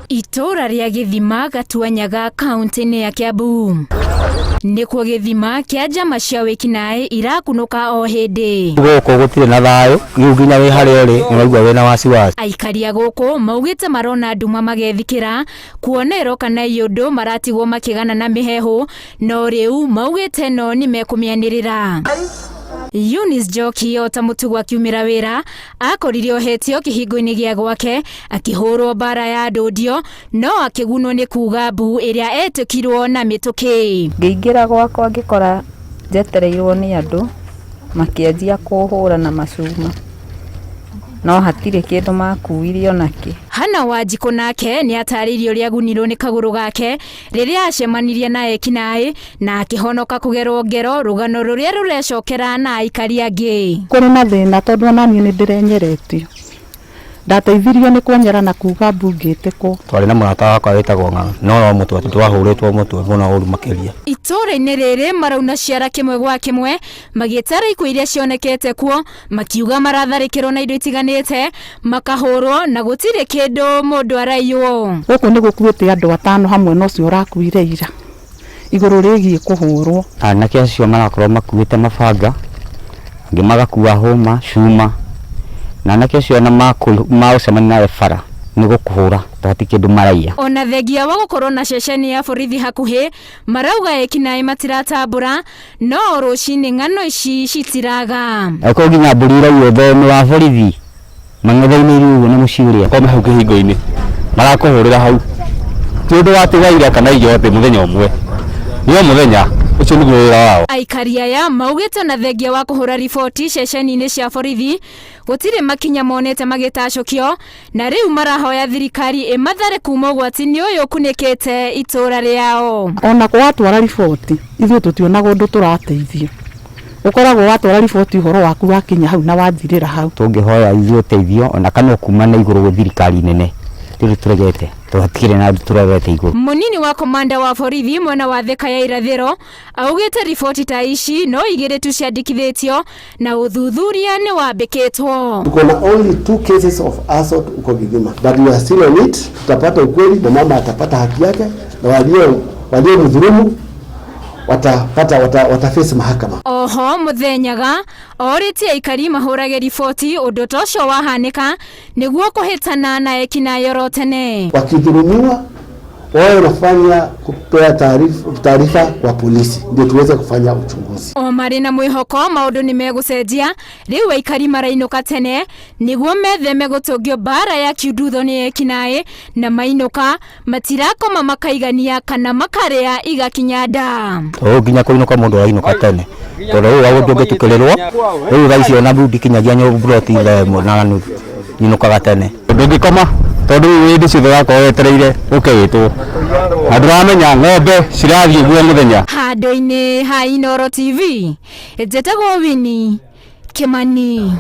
Itura ria Githima Gatuanyaga kaunti-ini ya Kiambu nikuo Githima kia njama cia wikinae irakunuka o hindi guku gutire na thayu riu nginya wi haria uri niraigua wina wasiwasi. Aikaria guku maugite marona nduma magethikira kuonero kana iundu maratigwo makigana na mihehu no riu maugite no ni mekumianirira. Eunice Njoki ota mutugwa kiumira wira akoririo ohetio kihingo-ini gia gwake akihurwo bara ya ndundio no akiguno ni kuga mbu iria etikirwo na mituki. Ngiingira gwakwa ngikora njetereirwo ni andu makianjia kuhura na macuma no hatire kindu makuirio naki. Hana Wanjiku nake ni ataririo ria gunirwo ni kaguru gake riria acemanirie na ekinae na akihonoka kugerwo ngero rugano ruria rurecokera na aikari angi. Kuri na thina tondu nani ni ndirenyeretio ndateithirio ni kuonyera na kuga mbungite ko twari na murata wakwa witagwo Ng'ang'a no mutwe twahuritwo mutwe muno uru makiria. Itura-ini riri marauna ciara kimwe gwa kimwe magitara ikuo iria cionekete kuo makiuga maratharikirwo na indo itiganite makahurwo na gutire kindu mundu araiywo. Guku ni gukuite andu 5 hamwe no cio rakuire ira iguru rigie kuhurwo. Anake acio marakorwo makuite mabanga ngi magakua homa cuma na anake acio na magucemania nawe bara ni gukuhura tati kindu maraia. Ona thengia wa gukorwo na ceceni ya borithi hakuhi marauga ekinae matiratambura no rucini ng'ano ici citiraga. Eko nginya mburi iraiywo thoni wa borithi mang'ethe-ini iriuguo ni muciuria kome hau kihingo-ini marakuhurira hau tindu watigaire kana iyote muthenya umwe iyo muthenya ucio niguo wira wao. Aikari aya maugite na thengia wa kuhura riboti ceceni-ini cia borithi gutire makinya monete magitacukio na riu marahoya thirikari imathare kuma ugwati-ini uyu kunikite itura riao. Ona gwatwara riboti ithuĩ tutionaga undu turateithio ukoragwo watwara riboti uhoro waku wakinya hau na wathirira hau. Tungihoya ithuĩ uteithio ona kana kuma na iguru gwa thirikari nene tiri turegete tuhatikire na turegete iguru. Munini wa komanda wa borithi mwena wa Thika ya irathiro augite riboti ta ici no igire tu ciandikithitio na uthuthuria ni wambikitwo. Tuko na only 2 cases of assault uko Githima but we are still on it. Tutapata ukweli na mama atapata haki yake na walio mdhulumu wataface mahakama. Oho muthenyaga oritie aikari mahurage riboti undu tocio wahanika niguo kuhitana na ekinae yorotene. Wakidhulumiwa wao wanafanya kupea taarifa kwa polisi ndio tuweze kufanya uchunguzi. O mari na mwihoko maundu ni megucenjia riu aikari marainuka tene niguo metheme gutungio bara ya kiudutho ni ekinae na mainuka matirakoma makaigania kana makaria igakinya nda. Nginya kuinuka mundu ainuka tene tondu riu aundu ngitukirirwo riu thaici ona mbudi kinyagia nyobroti themo na ninukaga tene ndungikoma tondu windi ciothe wakorwo wetereire ukitwo na nduramenya ng'ombe cirathie guo muthenya. Handu-ini ha Inooro TV njetagwo Winnie Kimani.